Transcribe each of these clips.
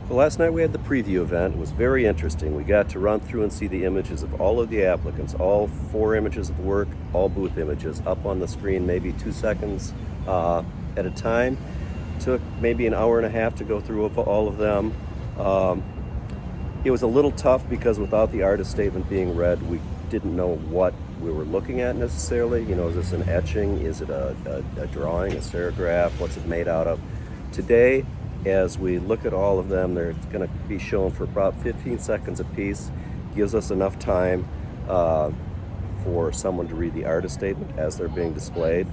Well, last night we had the preview event. It was very interesting. We got to run through and see the images of all of the applicants, all 4 images of work, all booth images up on the screen, maybe 2 seconds at a time. Took maybe an hour and a half to go through all of them. It was a little tough because without the artist statement being read, we didn't know what we were looking at necessarily. You know, is this an etching? Is it a drawing, a serigraph? What's it made out of? Today, as we look at all of them, they're going to be shown for about 15 seconds a piece. Gives us enough time for someone to read the artist statement as they're being displayed.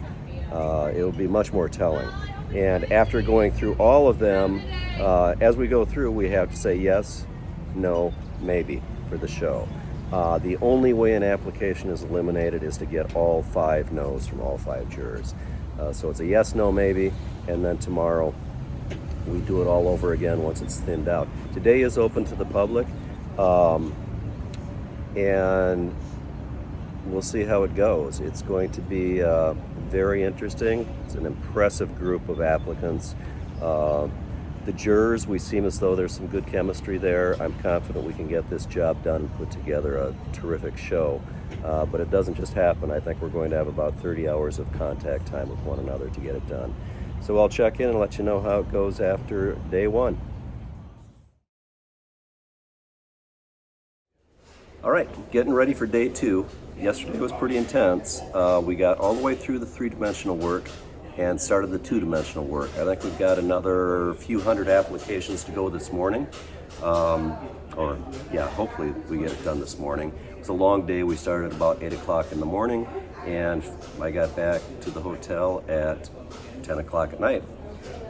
It'll be much more telling. And after going through all of them, as we go through, we have to say yes, no, maybe for the show. The only way an application is eliminated is to get all 5 no's from all 5 jurors. So it's a yes, no, maybe, and then tomorrow we do it all over again once it's thinned out. Today is open to the public, and we'll see how it goes. It's going to be very interesting. It's an impressive group of applicants. The jurors, we seem as though there's some good chemistry there. I'm confident we can get this job done and put together a terrific show. But it doesn't just happen. I think we're going to have about 30 hours of contact time with one another to get it done. So I'll check in and let you know how it goes after day 1. All right, getting ready for day 2. Yesterday was pretty intense. We got all the way through the 3-dimensional work and started the 2-dimensional work. I think we've got another few hundred applications to go this morning. Hopefully we get it done this morning. It was a long day. We started at about 8 o'clock in the morning, and I got back to the hotel at 10 o'clock at night.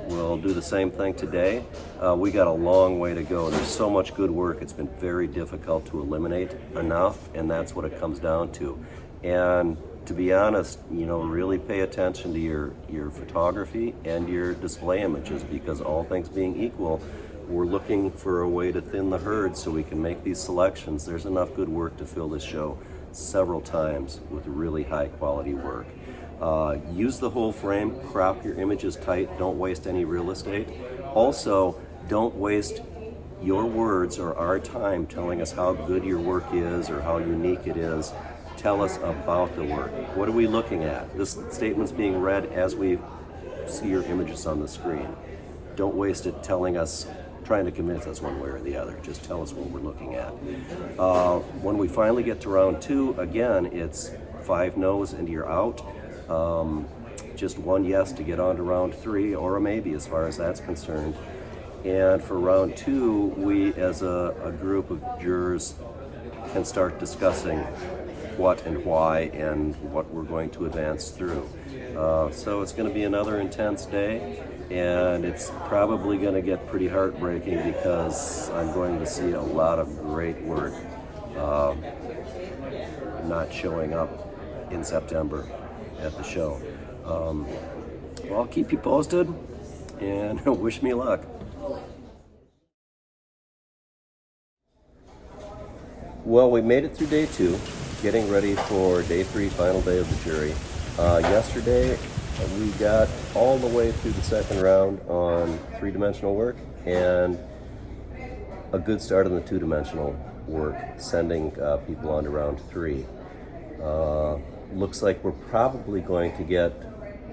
We'll do the same thing today. We got a long way to go. There's so much good work. It's been very difficult to eliminate enough, and that's what it comes down to. And to be honest, really pay attention to your photography and your display images, because all things being equal, we're looking for a way to thin the herd so we can make these selections. There's enough good work to fill this show several times with really high quality work. Use the whole frame, crop your images tight, don't waste any real estate. Also, don't waste your words or our time telling us how good your work is or how unique it is. Tell us about the work. What are we looking at? This statement's being read as we see your images on the screen. Don't waste it trying to convince us one way or the other. Just tell us what we're looking at. When we finally get to round 2, again, it's 5 no's and you're out. Just 1 yes to get on to round 3, or a maybe as far as that's concerned. And for round 2, we as a group of jurors can start discussing what and why and what we're going to advance through. So it's going to be another intense day, and it's probably going to get pretty heartbreaking because I'm going to see a lot of great work not showing up in September at the show. Well, I'll keep you posted, and wish me luck. Well, we made it through day 2, getting ready for day 3, final day of the jury. Yesterday, we got all the way through the second round on 3-dimensional work and a good start on the 2-dimensional work, sending people on to round 3. Looks like we're probably going to get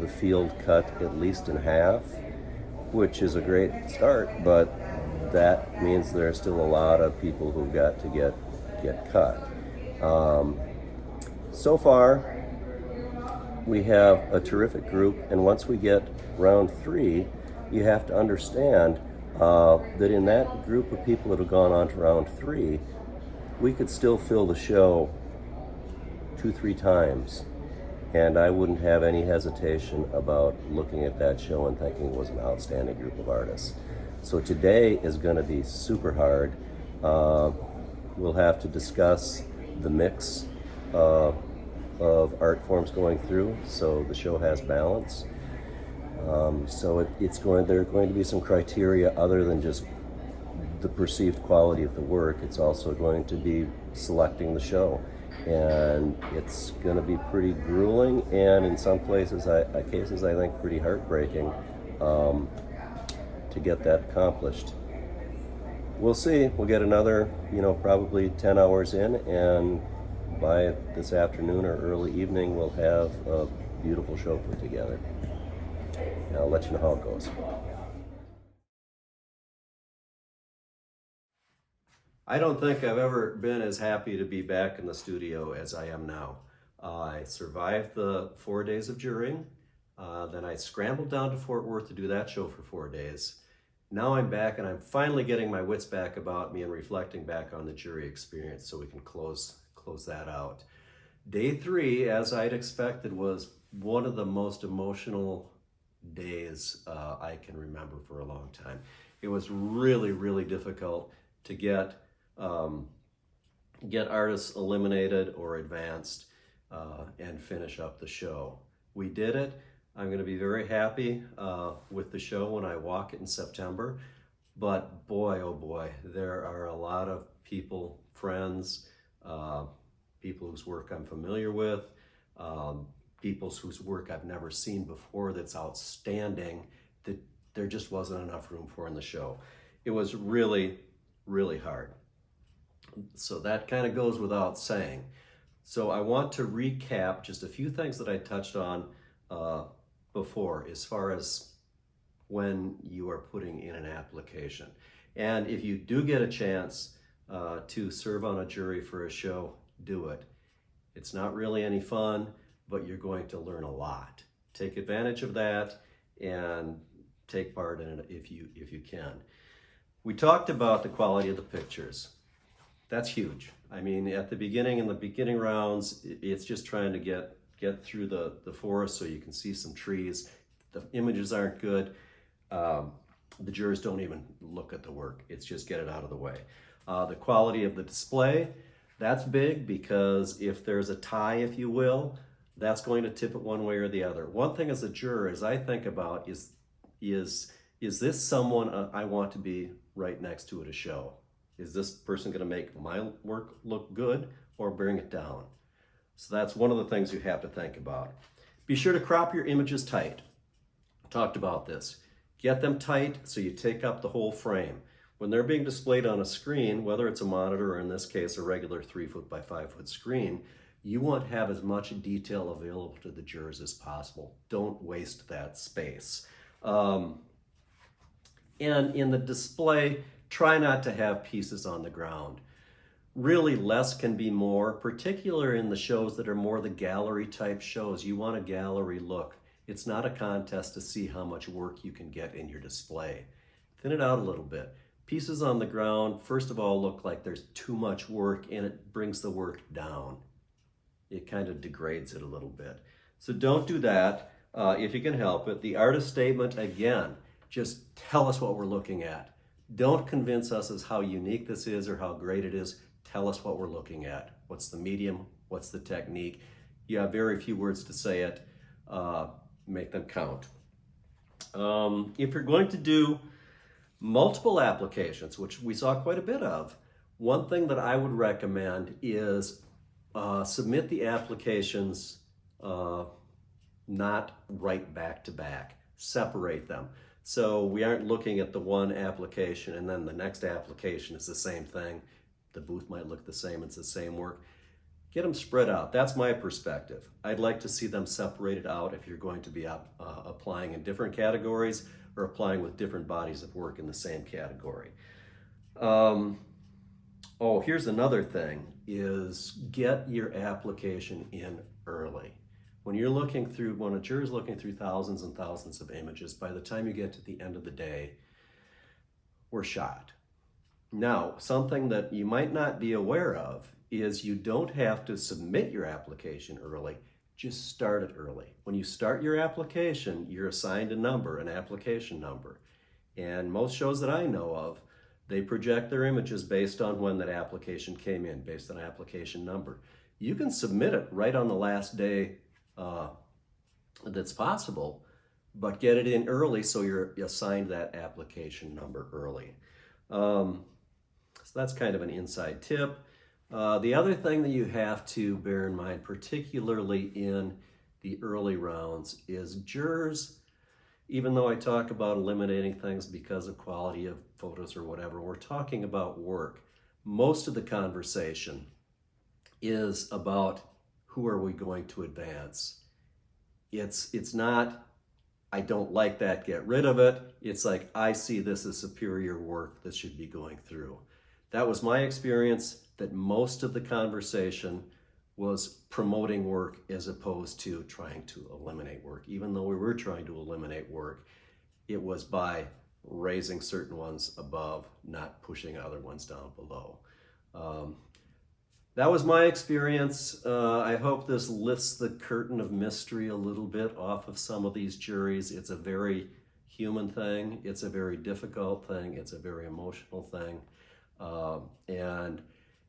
the field cut at least in half, which is a great start, but that means there are still a lot of people who've got to get cut. So far, we have a terrific group, and once we get round 3, you have to understand that in that group of people that have gone on to round 3, we could still fill the show 2-3 times, and I wouldn't have any hesitation about looking at that show and thinking it was an outstanding group of artists. So today is going to be super hard. We'll have to discuss the mix of art forms going through, so the show has balance. So there are going to be some criteria other than just the perceived quality of the work. It's also going to be selecting the show, and it's going to be pretty grueling, and in some cases I think pretty heartbreaking to get that accomplished. we'll see. We'll get another, probably 10 hours in, and by this afternoon or early evening, we'll have a beautiful show put together. And I'll let you know how it goes. I don't think I've ever been as happy to be back in the studio as I am now. I survived the 4 days of jurying. Then I scrambled down to Fort Worth to do that show for 4 days. Now I'm back and I'm finally getting my wits back about me and reflecting back on the jury experience so we can close that out. Day 3, as I'd expected, was one of the most emotional days I can remember for a long time. It was really, really difficult to get artists eliminated or advanced and finish up the show. We did it. I'm going to be very happy with the show when I walk it in September. But boy, oh boy, there are a lot of people, friends, people whose work I'm familiar with, people whose work I've never seen before that's outstanding, that there just wasn't enough room for in the show. It was really, really hard. So that kind of goes without saying. So I want to recap just a few things that I touched on before as far as when you are putting in an application. And if you do get a chance to serve on a jury for a show, do it. It's not really any fun, but you're going to learn a lot. Take advantage of that and take part in it if you can. We talked about the quality of the pictures. That's huge. I mean, at the beginning, in the beginning rounds, it's just trying to get through the forest so you can see some trees. The images aren't good. The jurors don't even look at the work. It's just get it out of the way. The quality of the display, that's big because if there's a tie, if you will, that's going to tip it one way or the other. One thing as a juror, as I think about is this someone I want to be right next to at a show? Is this person going to make my work look good or bring it down? So that's one of the things you have to think about. Be sure to crop your images tight. I talked about this. Get them tight so you take up the whole frame. When they're being displayed on a screen, whether it's a monitor or in this case a regular 3-foot by 5-foot screen, you want to have as much detail available to the jurors as possible. Don't waste that space. And in the display, try not to have pieces on the ground. Really, less can be more, particularly in the shows that are more the gallery type shows. You want a gallery look. It's not a contest to see how much work you can get in your display. Thin it out a little bit. Pieces on the ground, first of all, look like there's too much work and it brings the work down. It kind of degrades it a little bit. So don't do that if you can help it. The artist statement, again, just tell us what we're looking at. Don't convince us as how unique this is or how great it is. Tell us what we're looking at. What's the medium? What's the technique? You have very few words to say it. Make them count. If you're going to do multiple applications, which we saw quite a bit of, one thing that I would recommend is submit the applications not right back to back. Separate them. So we aren't looking at the one application and then the next application is the same thing. The booth might look the same, it's the same work. Get them spread out. That's my perspective. I'd like to see them separated out if you're going to be applying in different categories or applying with different bodies of work in the same category. Here's another thing, is get your application in early. When a juror's looking through thousands and thousands of images, by the time you get to the end of the day, we're shot. Now, something that you might not be aware of is you don't have to submit your application early, just start it early. When you start your application, you're assigned a number, an application number. And most shows that I know of, they project their images based on when that application came in, based on application number. You can submit it right on the last day that's possible, but get it in early so you're assigned that application number early. So that's kind of an inside tip. The other thing that you have to bear in mind, particularly in the early rounds, is jurors, even though I talk about eliminating things because of quality of photos or whatever, we're talking about work. Most of the conversation is about who are we going to advance. It's not, I don't like that, get rid of it. It's like, I see this as superior work that should be going through. That was my experience, that most of the conversation was promoting work as opposed to trying to eliminate work. Even though we were trying to eliminate work, it was by raising certain ones above, not pushing other ones down below. That was my experience. I hope this lifts the curtain of mystery a little bit off of some of these juries. It's a very human thing. It's a very difficult thing. It's a very emotional thing. And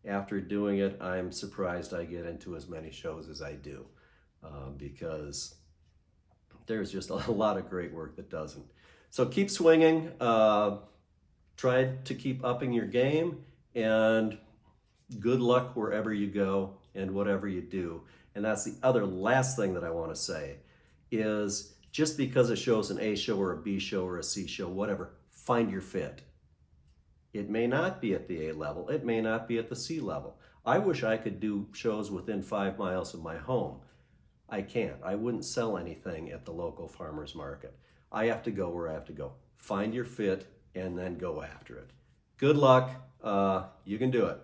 after doing it, I'm surprised I get into as many shows as I do, because there's just a lot of great work that doesn't. So keep swinging. Try to keep upping your game, and good luck wherever you go and whatever you do. And that's the other last thing that I want to say is, just because a show's an A show or a B show or a C show, whatever, find your fit. It may not be at the A level. It may not be at the C level. I wish I could do shows within 5 miles of my home. I can't. I wouldn't sell anything at the local farmer's market. I have to go where I have to go. Find your fit and then go after it. Good luck. You can do it.